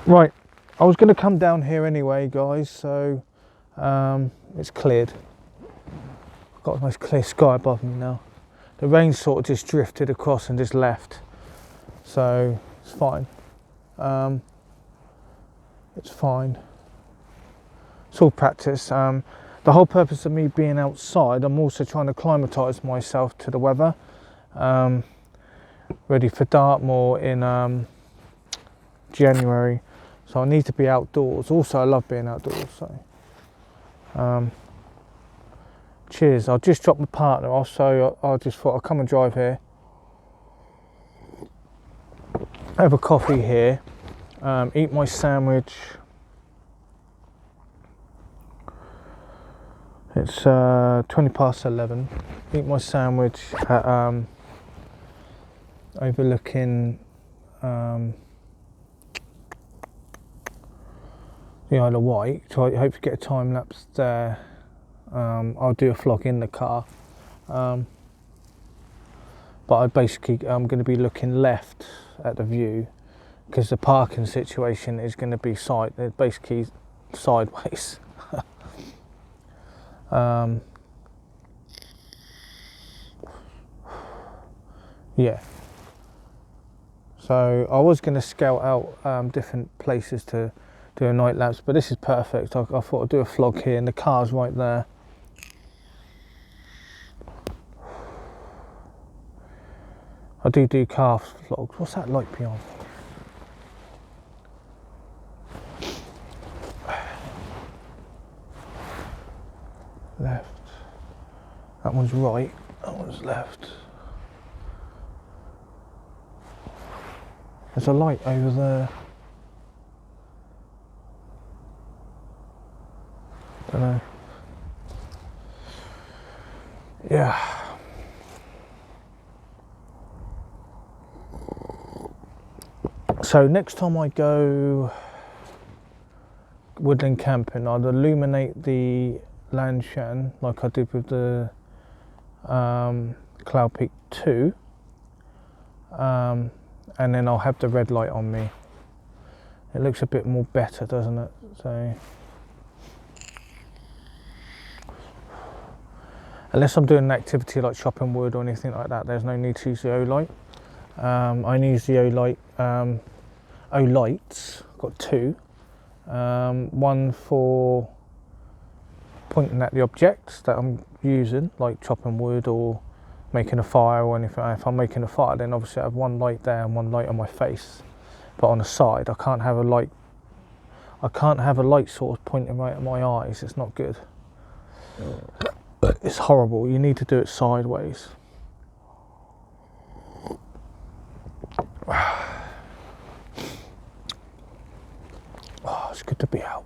Right, I was going to come down here anyway, guys, so it's cleared. I've got a nice clear sky above me now. The rain sort of just drifted across and just left, so it's fine. It's fine. It's all practice. The whole purpose of me being outside, I'm also trying to acclimatise myself to the weather. Ready for Dartmoor in January. So I need to be outdoors. Also, I love being outdoors. So, cheers. I'll just drop my partner off. So I just thought I'll come and drive here, have a coffee here, eat my sandwich. It's 11:20. Eat my sandwich at overlooking the Isle of Wight. So I hope to get a time lapse there. I'll do a vlog in the car, but I'm going to be looking left at the view because the parking situation is going to be basically sideways. Yeah. So I was going to scout out different places to do a night lapse, but this is perfect. I thought I'd do a vlog here, and the car's right there. I do car vlogs. What's that light beyond? Left. That one's right. That one's left. There's a light over there. Don't know. Yeah. So next time I go woodland camping, I'd illuminate the Lanshan like I did with the Cloud Peak 2, and then I'll have the red light on me. It looks a bit more better, doesn't it? So unless I'm doing an activity like chopping wood or anything like that, there's no need to use the O light. I use the O lights. I've got two. One for pointing at the objects that I'm using, like chopping wood or making a fire or anything. If I'm making a fire, then obviously I have one light there and one light on my face. But on the side, I can't have a light. I can't have a light source pointing right at my eyes. It's not good. It's horrible. You need to do it sideways. Oh, it's good to be out.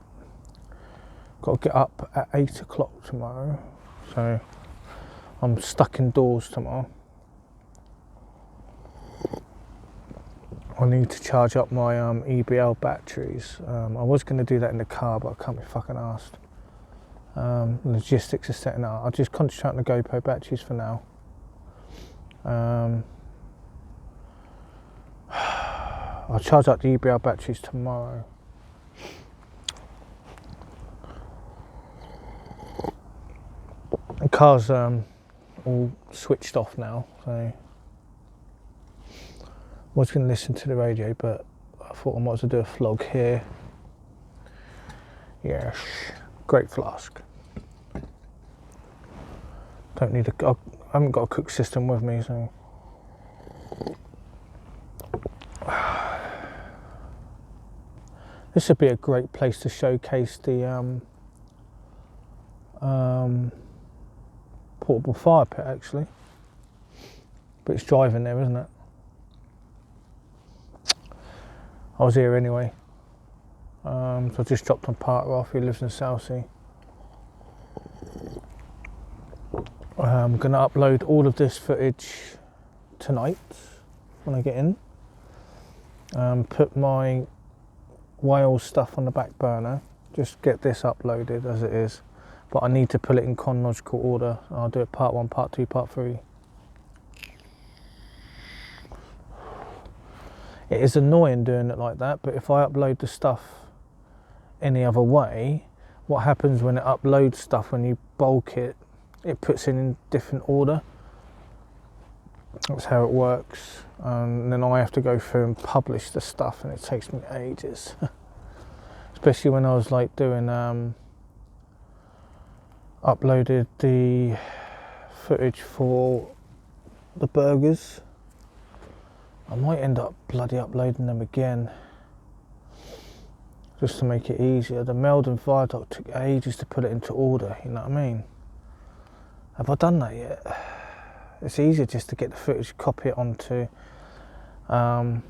Got to get up at 8 o'clock tomorrow, so I'm stuck indoors tomorrow. I need to charge up my EBL batteries. I was going to do that in the car, but I can't be fucking arsed. Logistics are setting up. I'll just concentrate on the GoPro batteries for now. I'll charge up the EBL batteries tomorrow. The car's all switched off now, so I was going to listen to the radio, but I thought I might as well do a vlog here. Yes, great flask. Don't need I haven't got a cook system with me, so this would be a great place to showcase the portable fire pit, actually. But it's driving there, isn't it? I was here anyway. So I just dropped my partner off, who lives in Southsea. I'm going to upload all of this footage tonight when I get in. Put my Wales stuff on the back burner. Just get this uploaded as it is. But I need to put it in chronological order. I'll do it part 1, part 2, part 3. It is annoying doing it like that, but if I upload the stuff any other way, what happens when it uploads stuff, when you bulk it, it puts it in different order. That's how it works. And then I have to go through and publish the stuff, and it takes me ages. Especially when I was like doing, uploaded the footage for the burgers. I might end up bloody uploading them again, just to make it easier. The Meldon Viaduct took ages to put it into order, you know what I mean? Have I done that yet? It's easier just to get the footage, copy it onto an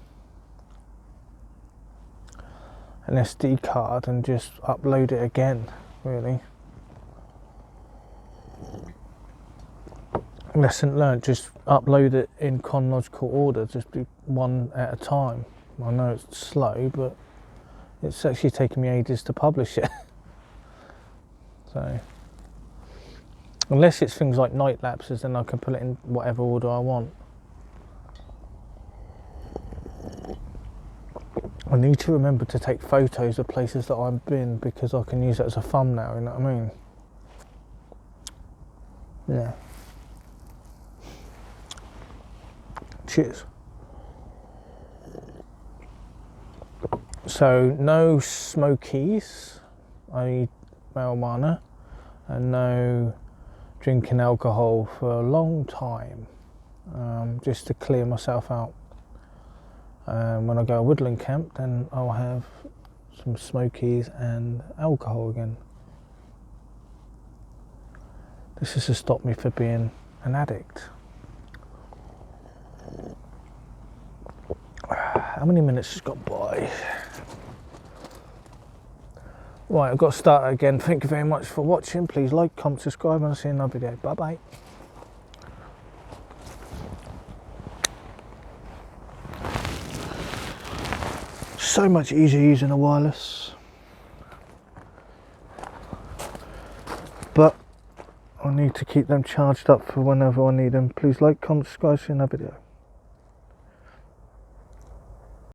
SD card and just upload it again, really. Lesson learned, just upload it in chronological order, just do one at a time. I know it's slow, but it's actually taken me ages to publish it. So, unless it's things like night lapses, then I can put it in whatever order I want. I need to remember to take photos of places that I've been, because I can use it as a thumbnail, you know what I mean? Yeah. Cheers. So, no smokies, I eat marijuana, and no drinking alcohol for a long time, just to clear myself out. When I go woodland camp, then I'll have some smokies and alcohol again. This is to stop me from being an addict. How many minutes has got by? Right, I've got to start again. Thank you very much for watching. Please like, comment, subscribe, and I'll see you in another video. Bye bye. So much easier using a wireless, but I need to keep them charged up for whenever I need them. Please like, comment, subscribe, see you in another video.